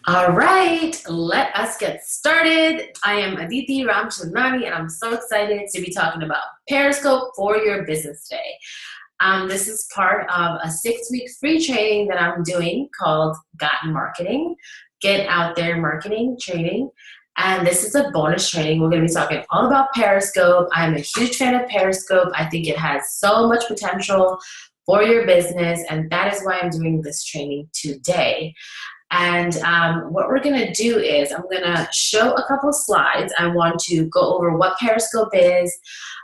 All right, let us get started. I am Aditi Ramchandani, and I'm so excited to be talking about Periscope for your business today. This is part of a 6-week free training that I'm doing called Got Marketing, Get Out There Marketing Training. And this is a bonus training. We're going to be talking all about Periscope. I'm a huge fan of Periscope. I think it has so much potential for your business, and that is why I'm doing this training today. And what we're going to do is I'm going to show a couple slides. I want to go over what Periscope is,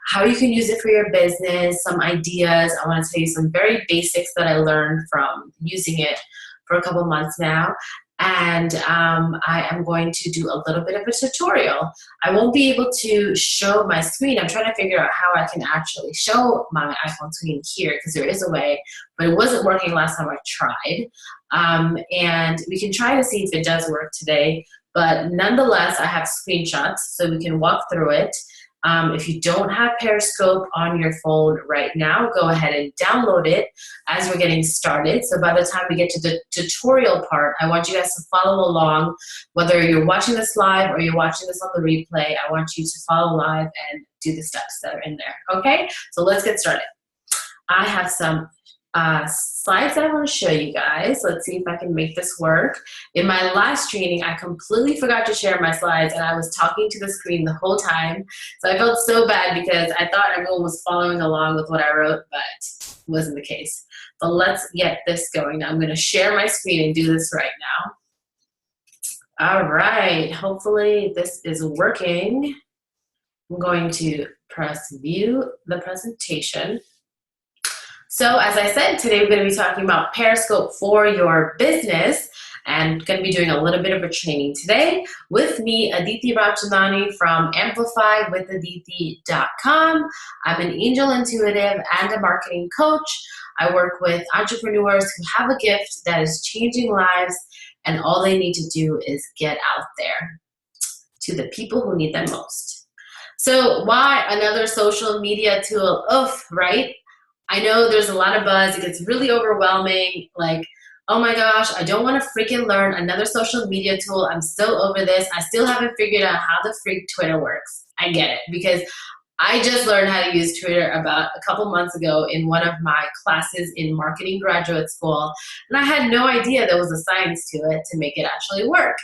how you can use it for your business, some ideas. I want to tell you some very basics that I learned from using it for a couple months now. And I am going to do a little bit of a tutorial. I won't be able to show my screen. I'm trying to figure out how I can actually show my iPhone screen here because there is a way, but it wasn't working last time I tried. And we can try to see if it does work today, but nonetheless, I have screenshots so we can walk through it. If you don't have Periscope on your phone right now, go ahead and download it as we're getting started. So by the time we get to the tutorial part, I want you guys to follow along. Whether you're watching this live or you're watching this on the replay, I want you to follow live and do the steps that are in there, okay? So let's get started. I have some slides that I want to show you guys. Let's see if I can make this work. In my last training, I completely forgot to share my slides and I was talking to the screen the whole time. So I felt so bad because I thought everyone was following along with what I wrote, but it wasn't the case. But let's get this going. Now I'm going to share my screen and do this right now. All right, hopefully this is working. I'm going to press view the presentation. So as I said, today we're going to be talking about Periscope for your business and going to be doing a little bit of a training today. With me, Aditi Ramchandani from AmplifyWithAditi.com. I'm an angel intuitive and a marketing coach. I work with entrepreneurs who have a gift that is changing lives, and all they need to do is get out there to the people who need them most. So why another social media tool? Oof, right? I know there's a lot of buzz. It gets really overwhelming. Like, oh my gosh, I don't want to freaking learn another social media tool. I'm still over this. I still haven't figured out how the freak Twitter works. I get it because I just learned how to use Twitter about a couple months ago in one of my classes in marketing graduate school. And I had no idea there was a science to it to make it actually work.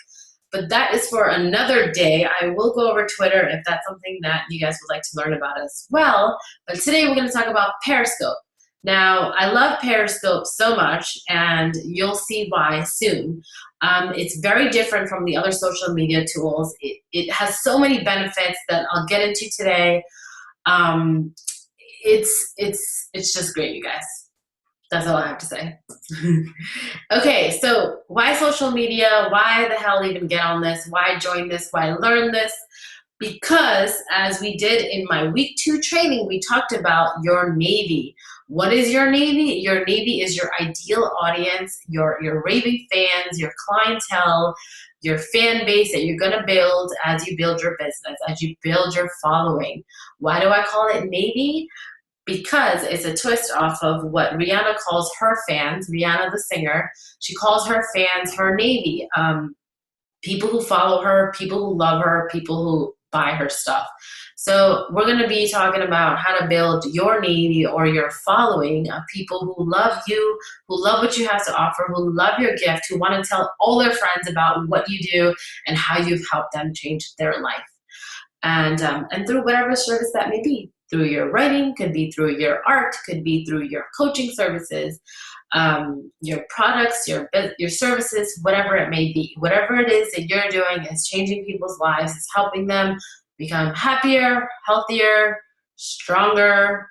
But that is for another day. I will go over Twitter if that's something that you guys would like to learn about as well. But today we're going to talk about Periscope. Now, I love Periscope so much, and you'll see why soon. It's very different from the other social media tools. It has so many benefits that I'll get into today. It's just great, you guys. That's all I have to say. Okay, so why social media? Why the hell even get on this? Why join this? Why learn this? Because as we did in my week 2 training, we talked about your Navy. What is your Navy? Your Navy is your ideal audience, your raving fans, your clientele, your fan base that you're gonna build as you build your business, as you build your following. Why do I call it Navy? Because it's a twist off of what Rihanna calls her fans, Rihanna the singer. She calls her fans her Navy. People who follow her, people who love her, people who buy her stuff. So we're going to be talking about how to build your Navy or your following of people who love you, who love what you have to offer, who love your gift, who want to tell all their friends about what you do and how you've helped them change their life. And through whatever service that may be. Through your writing, could be through your art, could be through your coaching services, your products, your services, whatever it may be. Whatever it is that you're doing is changing people's lives, is helping them become happier, healthier, stronger,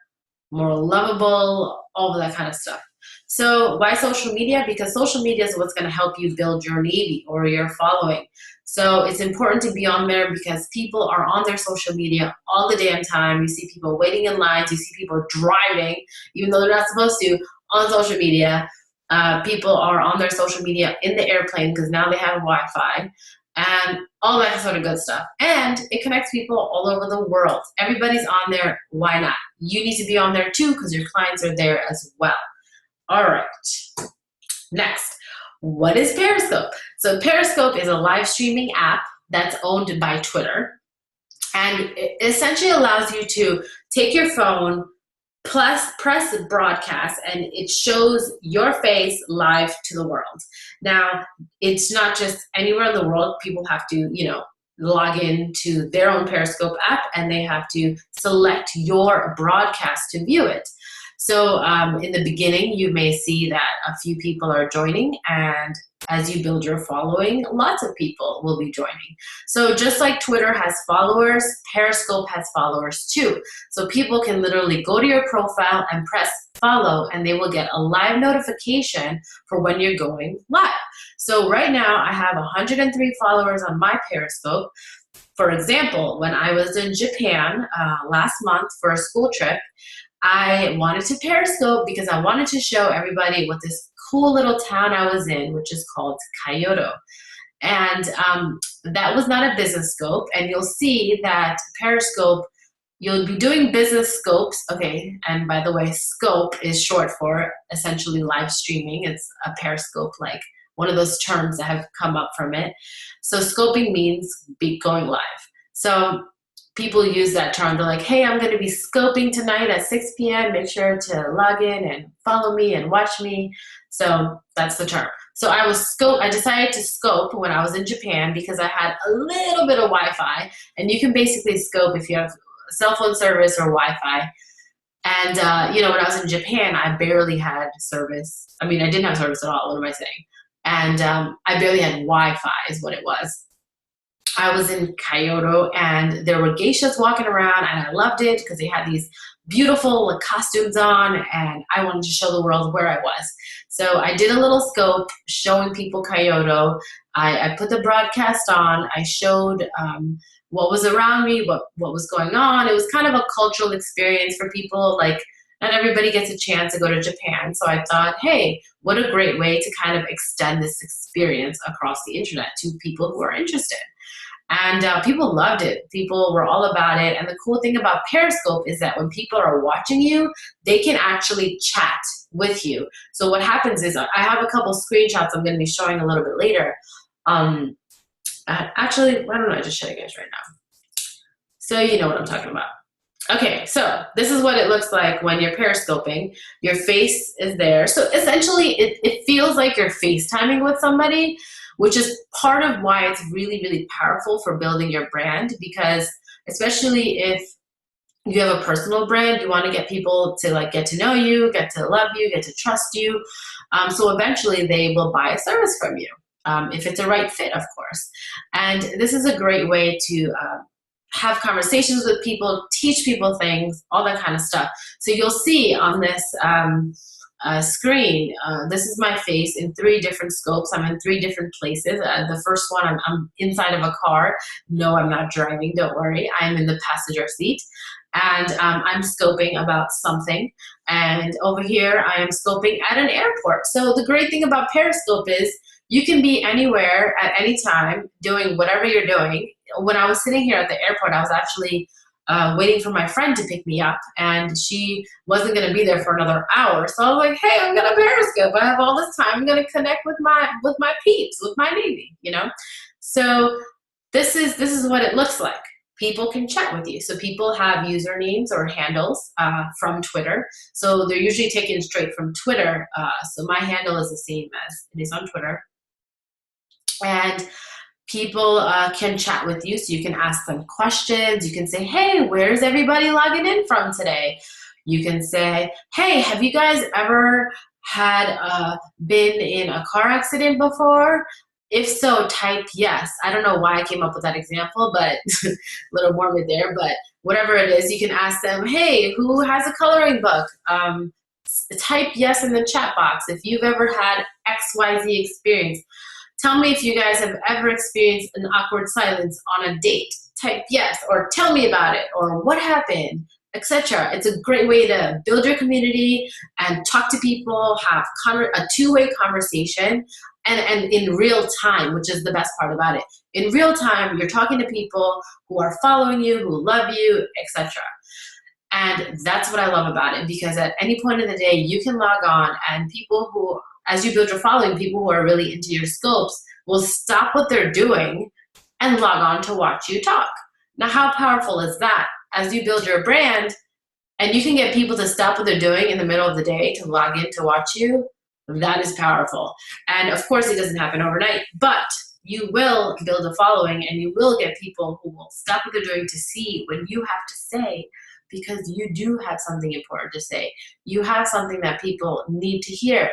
more lovable, all of that kind of stuff. So why social media? Because social media is what's going to help you build your Navy or your following. So it's important to be on there because people are on their social media all the damn time. You see people waiting in lines. You see people driving, even though they're not supposed to, on social media. People are on their social media in the airplane because now they have Wi-Fi and all that sort of good stuff. And it connects people all over the world. Everybody's on there. Why not? You need to be on there too because your clients are there as well. All right. Next. What is Periscope? So Periscope is a live streaming app that's owned by Twitter. And it essentially allows you to take your phone, plus press broadcast, and it shows your face live to the world. Now, it's not just anywhere in the world. People have to, log in to their own Periscope app, and they have to select your broadcast to view it. So in the beginning, you may see that a few people are joining, and as you build your following, lots of people will be joining. So just like Twitter has followers, Periscope has followers too. So people can literally go to your profile and press follow, and they will get a live notification for when you're going live. So right now I have 103 followers on my Periscope. For example, when I was in Japan last month for a school trip, I wanted to Periscope because I wanted to show everybody what this cool little town I was in, which is called Kyoto. And that was not a business scope. And you'll see that Periscope, you'll be doing business scopes. Okay, and by the way, scope is short for essentially live streaming. It's a Periscope, like one of those terms that have come up from it. So scoping means going live. So people use that term. They're like, hey, I'm going to be scoping tonight at 6 p.m. Make sure to log in and follow me and watch me. So that's the term. So I decided to scope when I was in Japan because I had a little bit of Wi-Fi, and you can basically scope if you have cell phone service or Wi-Fi. And, when I was in Japan, I barely had service. I mean, I didn't have service at all. What am I saying? And I barely had Wi-Fi is what it was. I was in Kyoto, and there were geishas walking around, and I loved it because they had these beautiful costumes on, and I wanted to show the world where I was. So I did a little scope showing people Kyoto. I put the broadcast on. I showed what was around me, what was going on. It was kind of a cultural experience for people. Like, not everybody gets a chance to go to Japan. So I thought, hey, what a great way to kind of extend this experience across the internet to people who are interested. And people loved it. People were all about it. And the cool thing about Periscope is that when people are watching you, they can actually chat with you. So what happens is I have a couple screenshots I'm going to be showing a little bit later. Actually, why don't I just show you guys right now? So you know what I'm talking about. Okay, so this is what it looks like when you're Periscoping. Your face is there. So essentially, it feels like you're FaceTiming with somebody, which is part of why it's really, really powerful for building your brand, because especially if you have a personal brand, you want to get people to get to know you, get to love you, get to trust you. So eventually they will buy a service from you, if it's a right fit, of course. And this is a great way to have conversations with people, teach people things, all that kind of stuff. So you'll see on this screen, this is my face in 3 different scopes. I'm in 3 different places. The first one, I'm inside of a car. No, I'm not driving, don't worry. I'm in the passenger seat. And I'm scoping about something. And over here, I am scoping at an airport. So the great thing about Periscope is you can be anywhere at any time doing whatever you're doing. When I was sitting here at the airport, I was actually waiting for my friend to pick me up, and she wasn't going to be there for another hour. So I was like, hey, I'm going to Periscope. I have all this time. I'm going to connect with my peeps, with my Navy, So this is what it looks like. People can chat with you. So people have usernames or handles from Twitter. So they're usually taken straight from Twitter. So my handle is the same as it is on Twitter. And people can chat with you, so you can ask them questions. You can say, hey, where's everybody logging in from today? You can say, hey, have you guys ever had been in a car accident before? If so, type yes. I don't know why I came up with that example, but a little morbid there. But whatever it is, you can ask them, hey, who has a coloring book? Type yes in the chat box if you've ever had XYZ experience. Tell me if you guys have ever experienced an awkward silence on a date. Type yes, or tell me about it, or what happened, etc. It's a great way to build your community and talk to people, have a two-way conversation, and in real time, which is the best part about it. In real time, you're talking to people who are following you, who love you, etc. And that's what I love about it, because at any point in the day, you can log on, and people who as you build your following, people who are really into your scopes will stop what they're doing and log on to watch you talk. Now, how powerful is that? As you build your brand and you can get people to stop what they're doing in the middle of the day to log in to watch you, that is powerful. And of course, it doesn't happen overnight, but you will build a following and you will get people who will stop what they're doing to see what you have to say, because you do have something important to say. You have something that people need to hear.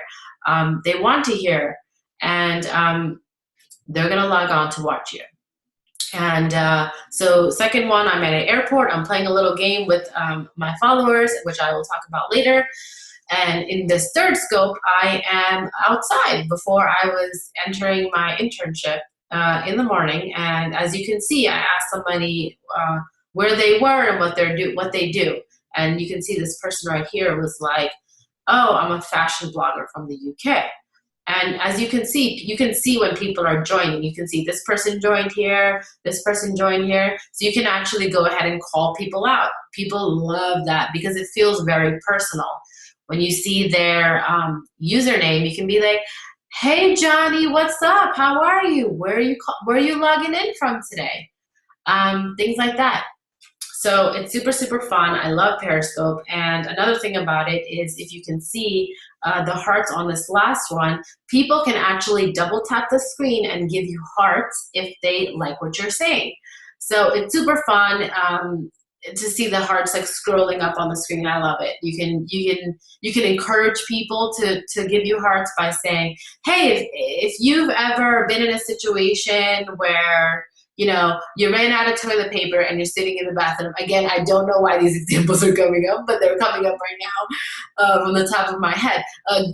They want to hear, and they're going to log on to watch you. And so second one, I'm at an airport. I'm playing a little game with my followers, which I will talk about later. And in this third scope, I am outside before I was entering my internship in the morning. And as you can see, I asked somebody where they were and what they do. And you can see this person right here was like, oh, I'm a fashion blogger from the UK. And as you can see when people are joining. You can see this person joined here, this person joined here. So you can actually go ahead and call people out. People love that because it feels very personal. When you see their username, you can be like, hey, Johnny, what's up? How are you? Where are you logging in from today? Things like that. So it's super, super fun. I love Periscope. And another thing about it is, if you can see the hearts on this last one, people can actually double tap the screen and give you hearts if they like what you're saying. So it's super fun to see the hearts like scrolling up on the screen. I love it. You can encourage people to give you hearts by saying, hey, if you've ever been in a situation where you ran out of toilet paper and you're sitting in the bathroom. Again, I don't know why these examples are coming up, but they're coming up right now from the top of my head.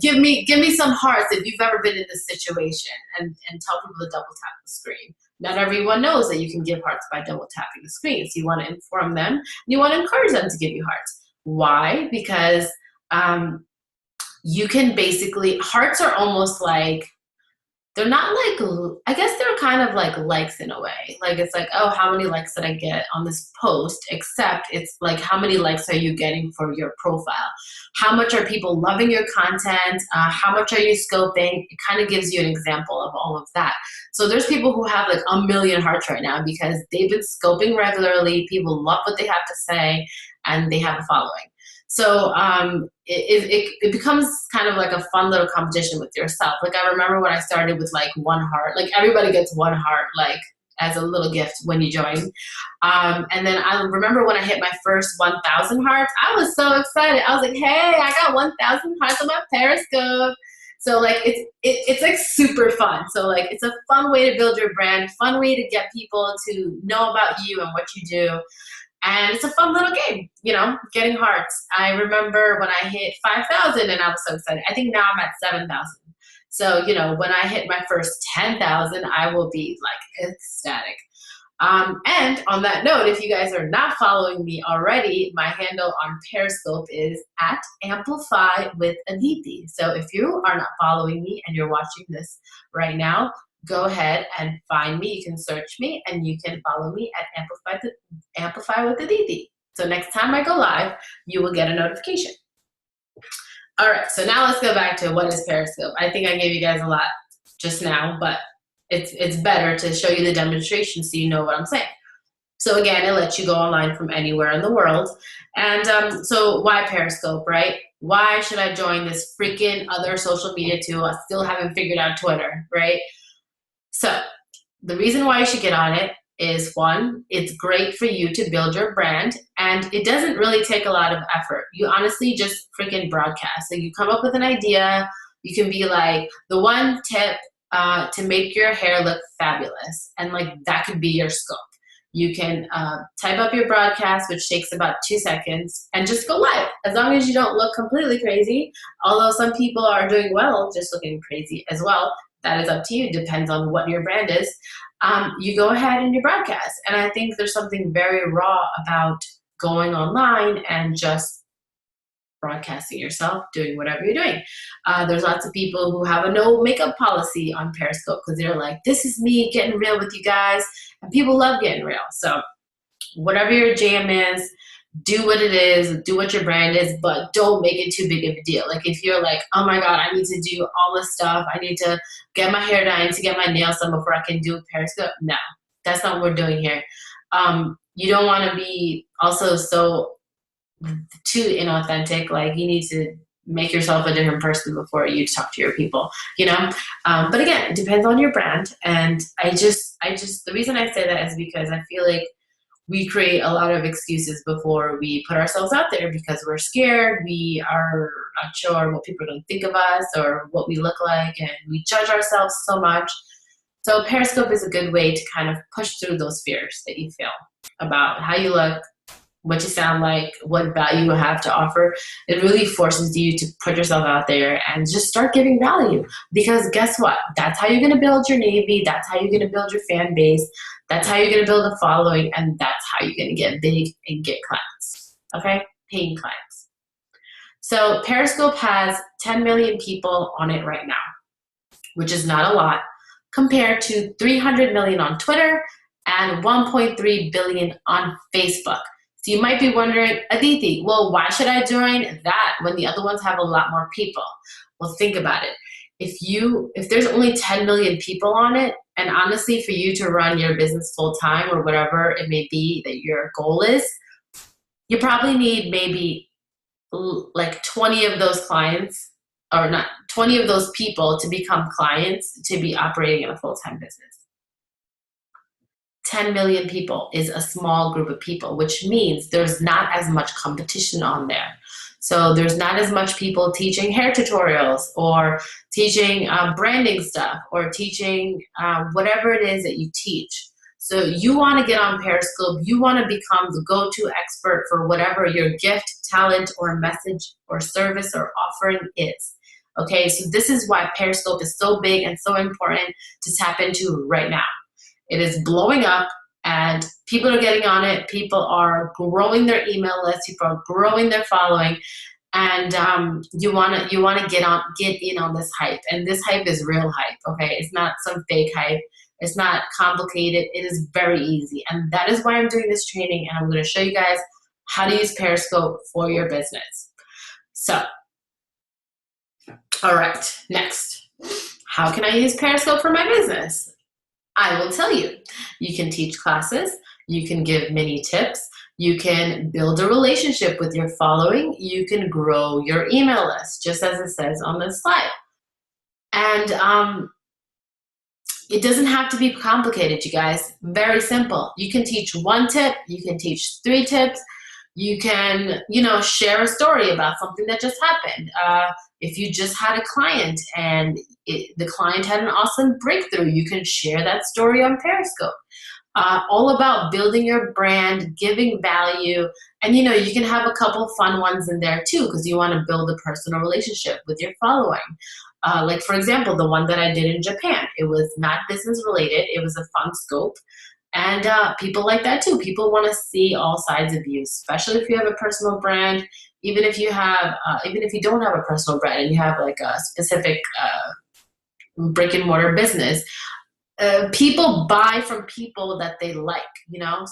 Give me some hearts if you've ever been in this situation, and tell people to double tap the screen. Not everyone knows that you can give hearts by double tapping the screen. So you want to inform them, and you want to encourage them to give you hearts. Why? Because you can basically, hearts are almost like, they're not like, I guess they're kind of like likes in a way. Like it's like, oh, how many likes did I get on this post? Except it's like, how many likes are you getting for your profile? How much are people loving your content? How much are you scoping? It kind of gives you an example of all of that. So there's people who have like 1 million hearts right now because they've been scoping regularly. People love what they have to say and they have a following. So it becomes kind of like a fun little competition with yourself. Like I remember when I started with like 1 heart, like everybody gets 1 heart, like as a little gift when you join. And then I remember when I hit my first 1,000 hearts, I was so excited. I was like, hey, I got 1,000 hearts on my Periscope. So like it's like super fun. So like it's a fun way to build your brand, fun way to get people to know about you and what you do. And it's a fun little game, getting hearts. I remember when I hit 5,000 and I was so excited. I think now I'm at 7,000. So, when I hit my first 10,000, I will be like ecstatic. And on that note, if you guys are not following me already, my handle on Periscope is @AmplifyWithAditi. So if you are not following me and you're watching this right now, go ahead and find me. You can search me and you can follow me at Amplify with Aditi. So next time I go live, you will get a notification. All right, so now let's go back to what is Periscope. I think I gave you guys a lot just now, but it's better to show you the demonstration so you know what I'm saying. So again, it lets you go online from anywhere in the world. And so why Periscope, right? Why should I join this freaking other social media tool? I still haven't figured out Twitter, right? So the reason why you should get on it is, one, it's great for you to build your brand, and it doesn't really take a lot of effort. You honestly just freaking broadcast. So you come up with an idea. You can be like, the one tip to make your hair look fabulous, and like that could be your scope. You can type up your broadcast, which takes about 2 seconds, and just go live. As long as you don't look completely crazy, although some people are doing well just looking crazy as well. That is up to you. Depends on what your brand is. You go ahead and you broadcast. And I think there's something very raw about going online and just broadcasting yourself, doing whatever you're doing. There's lots of people who have a no makeup policy on Periscope because they're like, this is me getting real with you guys. And people love getting real. So whatever your jam is, do what it is, do what your brand is, but don't make it too big of a deal. Like if you're like, oh my God, I need to do all this stuff. I need to get my hair done, I need to get my nails done before I can do Periscope. No, that's not what we're doing here. You don't want to be also so too inauthentic. Like you need to make yourself a different person before you talk to your people, you know? But again, it depends on your brand. And I just, the reason I say that is because I feel like we create a lot of excuses before we put ourselves out there because we're scared. We are not sure what people are going to think of us or what we look like, and we judge ourselves so much. So Periscope is a good way to kind of push through those fears that you feel about how you look, what you sound like, what value you have to offer. It really forces you to put yourself out there and just start giving value. Because guess what? That's how you're going to build your Navy. That's how you're going to build your fan base. That's how you're going to build a following. And that's how you're going to get big and get clients. Okay? Paying clients. So Periscope has 10 million people on it right now, which is not a lot, compared to 300 million on Twitter and 1.3 billion on Facebook. So you might be wondering, Aditi, well, why should I join that when the other ones have a lot more people? Well, think about it. If there's only 10 million people on it, and honestly, for you to run your business full time or whatever it may be that your goal is, you probably need maybe like 20 of those clients, or not 20 of those people to become clients to be operating in a full-time business. 10 million people is a small group of people, which means there's not as much competition on there. So there's not as much people teaching hair tutorials or teaching branding stuff or teaching whatever it is that you teach. So you want to get on Periscope. You want to become the go-to expert for whatever your gift, talent, or message or service or offering is. Okay, so this is why Periscope is so big and so important to tap into right now. It is blowing up and people are getting on it. People are growing their email list. People are growing their following. And you wanna get in on this hype. And this hype is real hype, okay? It's not some fake hype. It's not complicated. It is very easy. And that is why I'm doing this training, and I'm gonna show you guys how to use Periscope for your business. So, all right, next. How can I use Periscope for my business? I will tell you. You can teach classes, you can give mini tips, you can build a relationship with your following, you can grow your email list, just as it says on this slide. And it doesn't have to be complicated, you guys. Very simple. You can teach one tip, you can teach 3 tips, you can, share a story about something that just happened. If you just had a client and the client had an awesome breakthrough, you can share that story on Periscope. All about building your brand, giving value, and you can have a couple fun ones in there too, because you want to build a personal relationship with your following. Like for example, the one that I did in Japan, it was not business related, it was a fun scope. And people like that too. People want to see all sides of you, especially if you have a personal brand. Even if you don't have a personal brand and you have like a specific brick and mortar business, people buy from people that they like,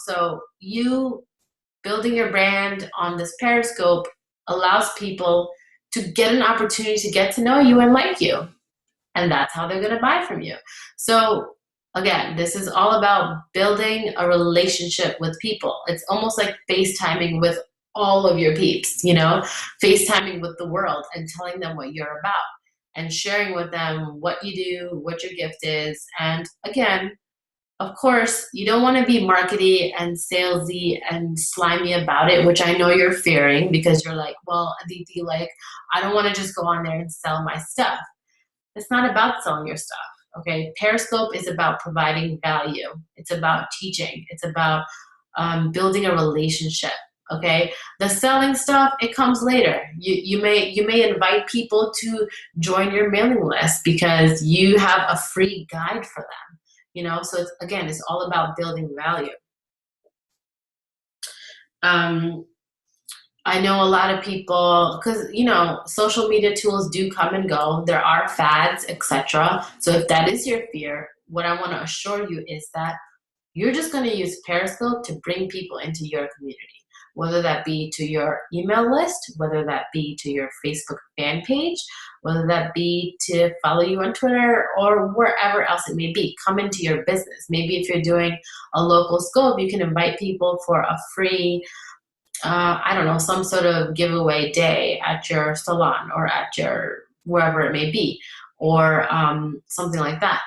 So you building your brand on this Periscope allows people to get an opportunity to get to know you and like you. And that's how they're going to buy from you. So again, this is all about building a relationship with people. It's almost like FaceTiming with all of your peeps, FaceTiming with the world and telling them what you're about and sharing with them what you do, what your gift is. And again, of course, you don't want to be markety and salesy and slimy about it, which I know you're fearing because you're like, well, Aditi, I don't want to just go on there and sell my stuff. It's not about selling your stuff. Okay, Periscope is about providing value. It's about teaching. It's about building a relationship. Okay, the selling stuff, it comes later. You may invite people to join your mailing list because you have a free guide for them. So it's all about building value. I know a lot of people, because social media tools do come and go. There are fads, etc. So if that is your fear, what I want to assure you is that you're just going to use Periscope to bring people into your community. whether that be to your email list, whether that be to your Facebook fan page, whether that be to follow you on Twitter or wherever else it may be. Come into your business. Maybe if you're doing a local scope, you can invite people for a free, I don't know, some sort of giveaway day at your salon or at your wherever it may be, or something like that.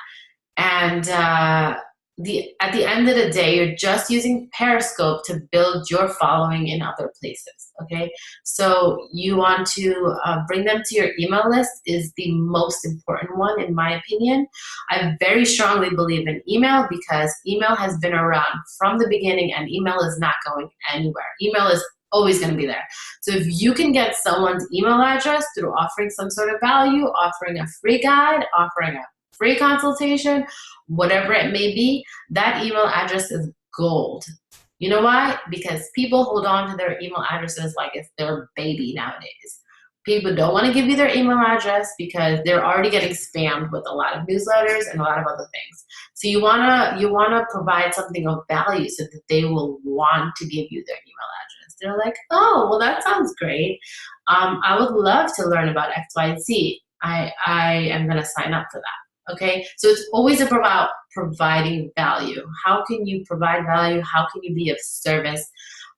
And at the end of the day, you're just using Periscope to build your following in other places, okay? So you want to bring them to your email list is the most important one, in my opinion. I very strongly believe in email because email has been around from the beginning and email is not going anywhere. Email is always going to be there. So if you can get someone's email address through offering some sort of value, offering a free guide, offering a free consultation, whatever it may be, that email address is gold. You know why? Because people hold on to their email addresses like it's their baby nowadays. People don't want to give you their email address because they're already getting spammed with a lot of newsletters and a lot of other things. So you wanna provide something of value so that they will want to give you their email address. They're like, oh, well, that sounds great. I would love to learn about X, Y, and Z. I am gonna sign up for that. Okay, so it's always about providing value. How can you provide value? How can you be of service?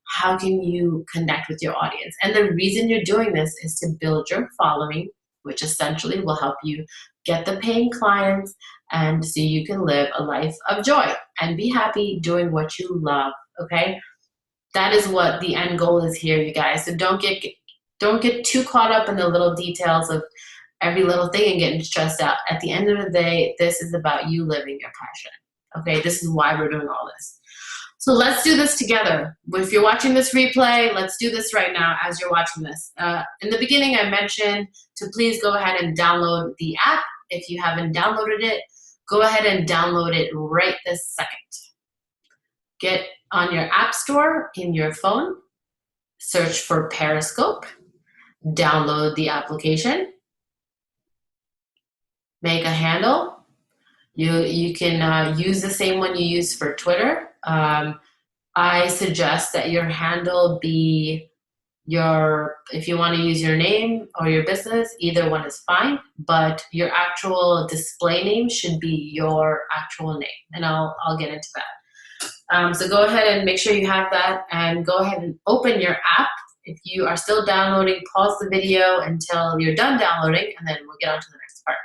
How can you connect with your audience? And the reason you're doing this is to build your following, which essentially will help you get the paying clients and so you can live a life of joy and be happy doing what you love, okay? That is what the end goal is here, you guys. So don't get too caught up in the little details of every little thing and getting stressed out. At the end of the day, this is about you living your passion. Okay, this is why we're doing all this. So let's do this together. If you're watching this replay, let's do this right now as you're watching this. In the beginning, I mentioned to please go ahead and download the app. If you haven't downloaded it, go ahead and download it right this second. Get on your app store in your phone, search for Periscope, download the application, make a handle. You can use the same one you use for Twitter. I suggest that your handle be if you want to use your name or your business, either one is fine, but your actual display name should be your actual name, and I'll get into that. So go ahead and make sure you have that, and go ahead and open your app. If you are still downloading, pause the video until you're done downloading, and then we'll get on to the next part.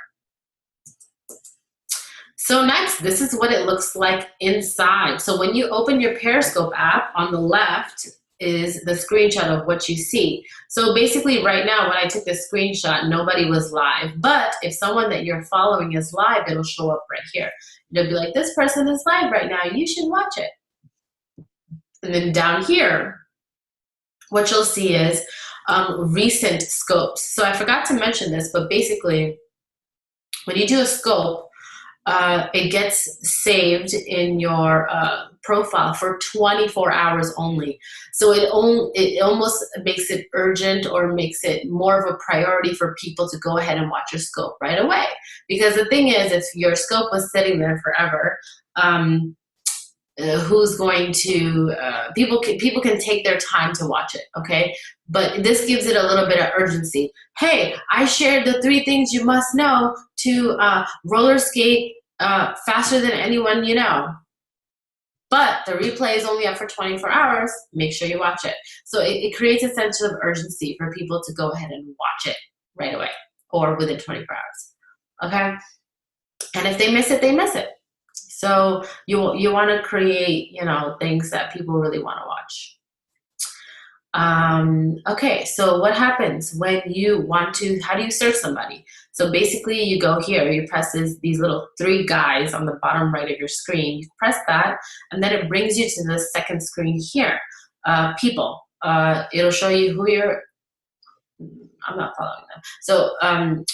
So next, this is what it looks like inside. So when you open your Periscope app, on the left is the screenshot of what you see. So basically right now, when I took this screenshot, nobody was live. But if someone that you're following is live, it'll show up right here. It'll be like, this person is live right now. You should watch it. And then down here, what you'll see is recent scopes. So I forgot to mention this, but basically, when you do a scope, it gets saved in your profile for 24 hours only. So it almost makes it urgent or makes it more of a priority for people to go ahead and watch your scope right away. Because the thing is, if your scope was sitting there forever, who's going to, people can take their time to watch it, okay? But this gives it a little bit of urgency. Hey, I shared the 3 things you must know to roller skate faster than anyone you know. But the replay is only up for 24 hours. Make sure you watch it. So it creates a sense of urgency for people to go ahead and watch it right away or within 24 hours, okay? And if they miss it, they miss it. So you want to create, things that people really want to watch. Okay, so what happens when you want to, how do you search somebody? So basically you go here, you press these little 3 guys on the bottom right of your screen. You press that, and then it brings you to the second screen here. People. It'll show you who I'm not following them. So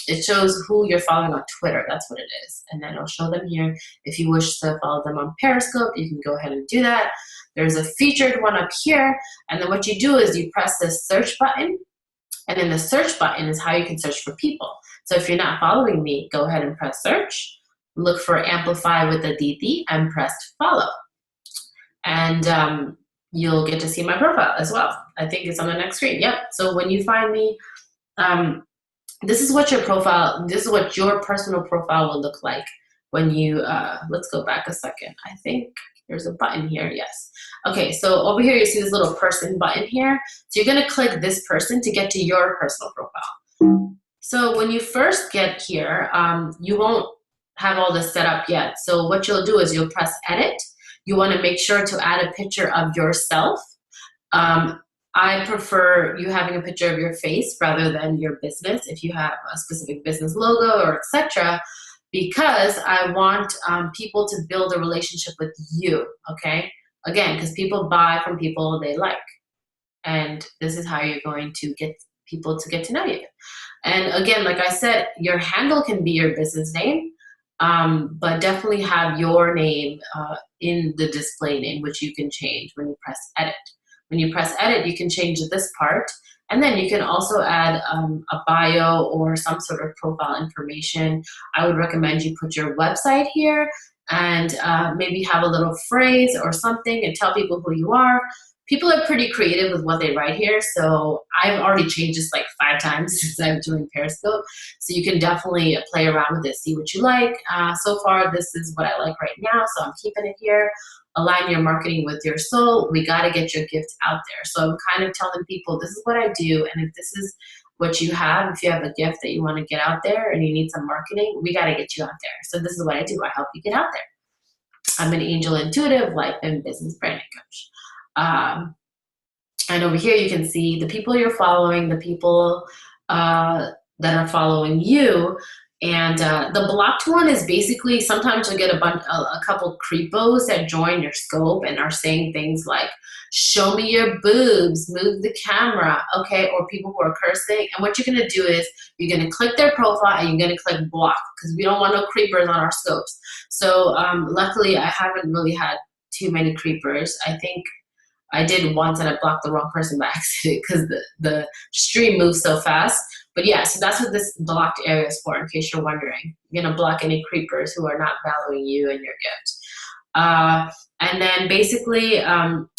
it shows who you're following on Twitter. That's what it is. And then it'll show them here. If you wish to follow them on Periscope, you can go ahead and do that. There's a featured one up here. And then what you do is you press the search button. And then the search button is how you can search for people. So if you're not following me, go ahead and press search. Look for Amplify with Aditi and press follow. And you'll get to see my profile as well. I think it's on the next screen. Yep. So when you find me, this is what your personal profile will look like when you, let's go back a second. I think there's a button here, yes. Okay, so over here you see this little person button here. So you're gonna click this person to get to your personal profile. So when you first get here, you won't have all this set up yet. So what you'll do is you'll press edit. You wanna make sure to add a picture of yourself. I prefer you having a picture of your face rather than your business if you have a specific business logo or etc. Because I want people to build a relationship with you, okay? Again, because people buy from people they like. And this is how you're going to get people to get to know you. And again, like I said, your handle can be your business name, but definitely have your name in the display name, which you can change when you press edit. When you press edit, you can change this part, and then you can also add a bio or some sort of profile information. I would recommend you put your website here and maybe have a little phrase or something and tell people who you are. People are pretty creative with what they write here, so I've already changed this like 5 times since I've joined Periscope. So you can definitely play around with it, see what you like. So far, this is what I like right now, so I'm keeping it here. Align your marketing with your soul. We got to get your gift out there. So I'm kind of telling people this is what I do, and if this is what you have, if you have a gift that you want to get out there and you need some marketing, we got to get you out there. So this is what I do. I help you get out there. I'm an angel intuitive life and business branding coach. And over here you can see the people you're following, the people that are following you. And the blocked one is basically sometimes you'll get a couple creepos that join your scope and are saying things like, show me your boobs, move the camera, okay? Or people who are cursing. And what you're gonna do is you're gonna click their profile and you're gonna click block because we don't want no creepers on our scopes. So luckily I haven't really had too many creepers. I think I did once and I blocked the wrong person by accident because the stream moves so fast. But yeah, so that's what this blocked area is for, in case you're wondering. You're gonna block any creepers who are not valuing you and your gift. And then basically,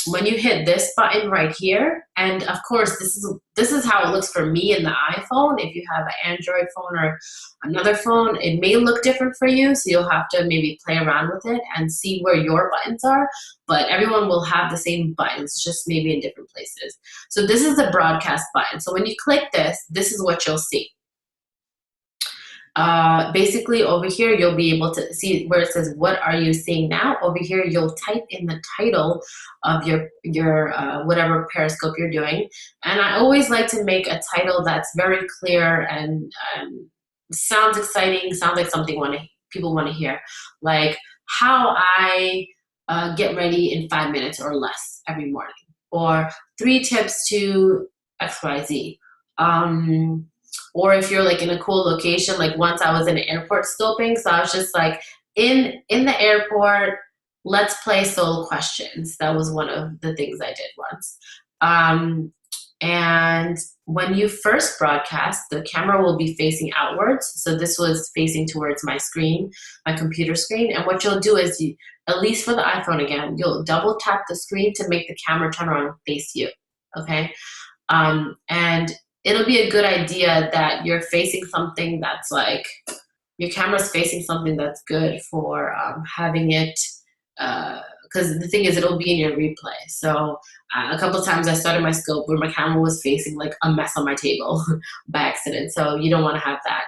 when you hit this button right here, and of course, this is how it looks for me in the iPhone. If you have an Android phone or another phone, it may look different for you, so you'll have to maybe play around with it and see where your buttons are. But everyone will have the same buttons, just maybe in different places. So this is the broadcast button. So when you click this is what you'll see. Basically over here you'll be able to see where it says what are you seeing now. Over here you'll type in the title of your whatever Periscope you're doing, and I always like to make a title that's very clear and sounds exciting, sounds like something people want to hear, like how I get ready in 5 minutes or less every morning, or 3 tips to XYZ. Or if you're like in a cool location, like once I was in an airport scoping, so I was just like, in the airport, let's play soul questions. That was one of the things I did once. And when you first broadcast, the camera will be facing outwards. So this was facing towards my screen, my computer screen. And what you'll do is, at least for the iPhone again, you'll double tap the screen to make the camera turn around and face you, okay? And it'll be a good idea that you're facing something that's like, your camera's facing something that's good for having it, because the thing is, it'll be in your replay. So a couple of times I started my scope where my camera was facing like a mess on my table by accident. So you don't want to have that.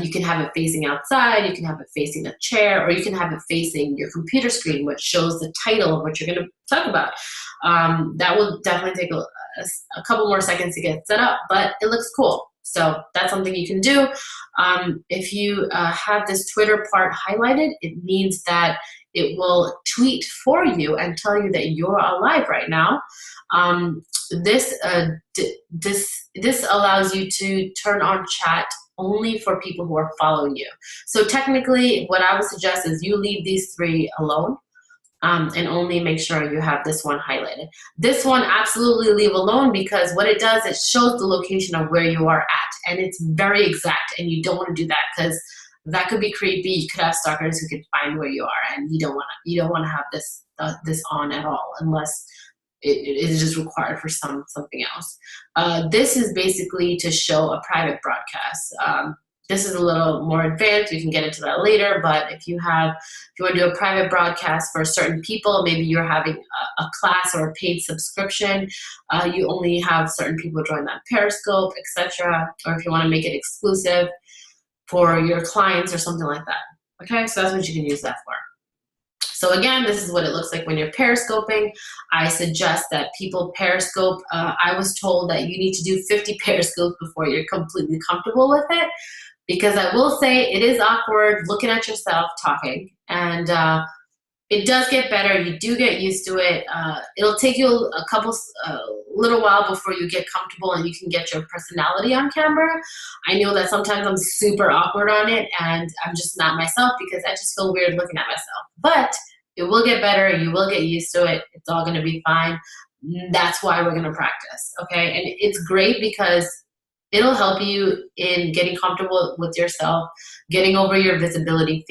You can have it facing outside, you can have it facing a chair, or you can have it facing your computer screen, which shows the title of what you're going to talk about. That will definitely take a couple more seconds to get set up, but it looks cool. So that's something you can do. If you have this Twitter part highlighted, it means that it will tweet for you and tell you that you're alive right now. This allows you to turn on chat only for people who are following you. So technically, what I would suggest is you leave these 3 alone. And only make sure you have this one highlighted. This one absolutely leave alone, because what it does, it shows the location of where you are at, and it's very exact, and you don't want to do that because that could be creepy. You could have stalkers who could find where you are, and you don't want to have this on at all unless it is just required for something else. This is basically to show a private broadcast. This is a little more advanced. We can get into that later. But if you want to do a private broadcast for certain people, maybe you're having a class or a paid subscription, you only have certain people join that Periscope, etc. Or if you want to make it exclusive for your clients or something like that. Okay, so that's what you can use that for. So again, this is what it looks like when you're periscoping. I suggest that people periscope. I was told that you need to do 50 periscopes before you're completely comfortable with it, because I will say it is awkward looking at yourself talking, and it does get better. You do get used to it. It'll take you a little while before you get comfortable and you can get your personality on camera. I know that sometimes I'm super awkward on it and I'm just not myself because I just feel weird looking at myself. But it will get better. You will get used to it. It's all going to be fine. That's why we're going to practice, okay? And it's great because it'll help you in getting comfortable with yourself, getting over your visibility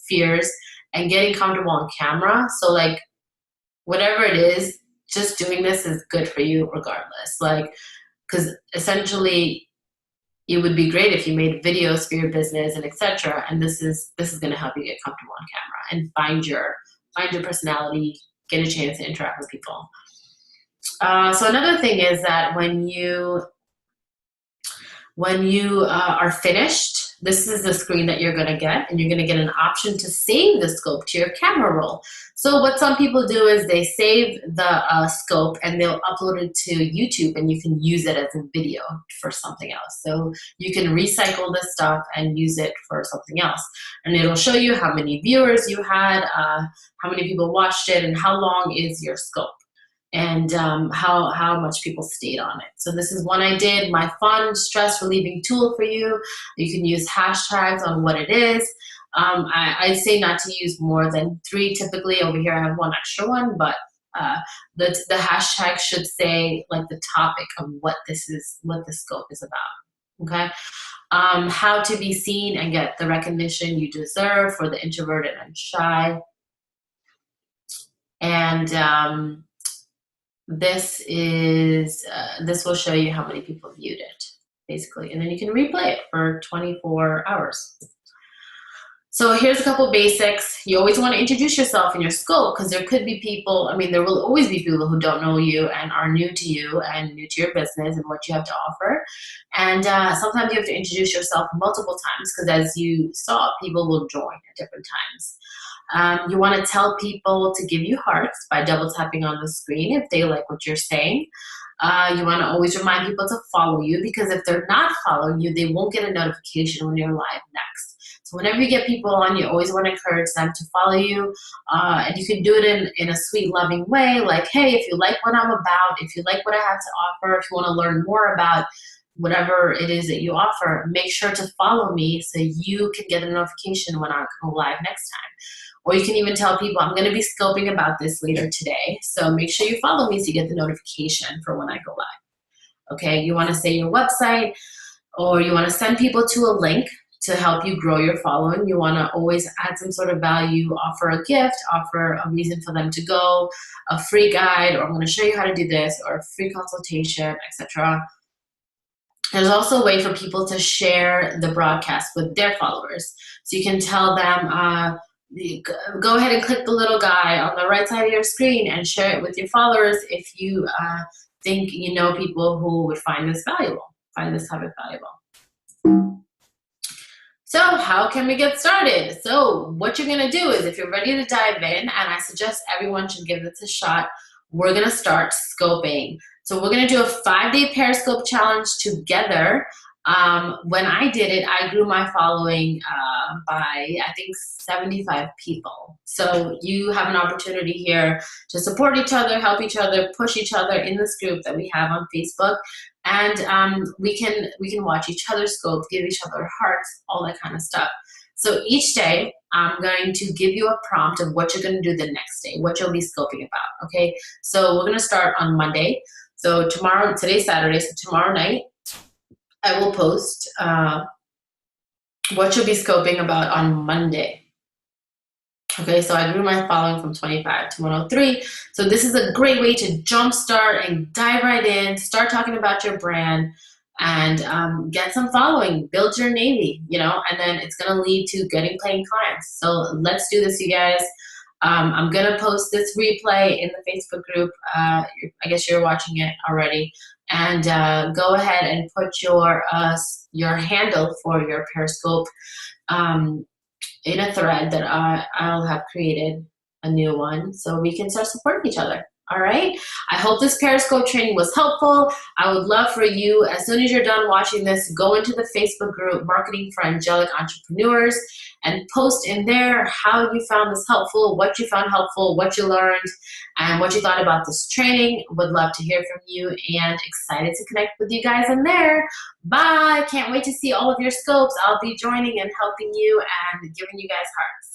fears, and getting comfortable on camera. So like whatever it is, just doing this is good for you regardless. Like, because essentially it would be great if you made videos for your business and etc. And this is going to help you get comfortable on camera and find your personality, get a chance to interact with people. So another thing is that when you are finished, this is the screen that you're going to get, and you're going to get an option to save the scope to your camera roll. So what some people do is they save the scope and they'll upload it to YouTube, and you can use it as a video for something else. So you can recycle this stuff and use it for something else. And it'll show you how many viewers you had, how many people watched it, and how long is your scope, and how much people stayed on it. So this is one I did, my fun stress relieving tool for you. You can use hashtags on what it is. I'd say not to use more than 3 typically. Over here I have one extra one, but the hashtag should say like the topic of what the scope is about, okay? How to be seen and get the recognition you deserve for the introverted and shy. And this will show you how many people viewed it, basically, and then you can replay it for 24 hours. So here's a couple basics. You always want to introduce yourself in your scope, because there could be people, there will always be people who don't know you and are new to you and new to your business and what you have to offer. And sometimes you have to introduce yourself multiple times, because as you saw, people will join at different times. You want to tell people to give you hearts by double tapping on the screen if they like what you're saying. You want to always remind people to follow you, because if they're not following you, they won't get a notification when you're live next. So whenever you get people on, you always want to encourage them to follow you. And you can do it in a sweet, loving way. Like, hey, if you like what I'm about, if you like what I have to offer, if you want to learn more about whatever it is that you offer, make sure to follow me so you can get a notification when I go live next time. Or you can even tell people, I'm going to be scoping about this later today, so make sure you follow me to get the notification for when I go live. Okay, you want to say your website, or you want to send people to a link to help you grow your following. You want to always add some sort of value, offer a gift, offer a reason for them to go, a free guide, or I'm going to show you how to do this, or a free consultation, etc. There's also a way for people to share the broadcast with their followers. So you can tell them, go ahead and click the little guy on the right side of your screen and share it with your followers if you think you know people who would find this valuable, find this topic valuable. So how can we get started? So what you're going to do is, if you're ready to dive in, and I suggest everyone should give this a shot, we're going to start scoping. So we're going to do a 5-day Periscope challenge together. When I did it, I grew my following by, I think, 75 people. So you have an opportunity here to support each other, help each other, push each other in this group that we have on Facebook. And we can watch each other's scope, give each other hearts, all that kind of stuff. So each day, I'm going to give you a prompt of what you're going to do the next day, what you'll be scoping about, okay? So we're going to start on Monday. So today's Saturday, so tomorrow night, I will post what you'll be scoping about on Monday. Okay, so I grew my following from 25 to 103. So this is a great way to jumpstart and dive right in, start talking about your brand, and get some following, build your Navy, and then it's gonna lead to getting paying clients. So let's do this, you guys. I'm gonna post this replay in the Facebook group. I guess you're watching it already, and go ahead and put your handle for your Periscope in a thread that I'll have created a new one so we can start supporting each other. All right. I hope this Periscope training was helpful. I would love for you, as soon as you're done watching this, go into the Facebook group, Marketing for Angelic Entrepreneurs, and post in there how you found this helpful, what you found helpful, what you learned, and what you thought about this training. Would love to hear from you and excited to connect with you guys in there. Bye. Can't wait to see all of your scopes. I'll be joining and helping you and giving you guys hearts.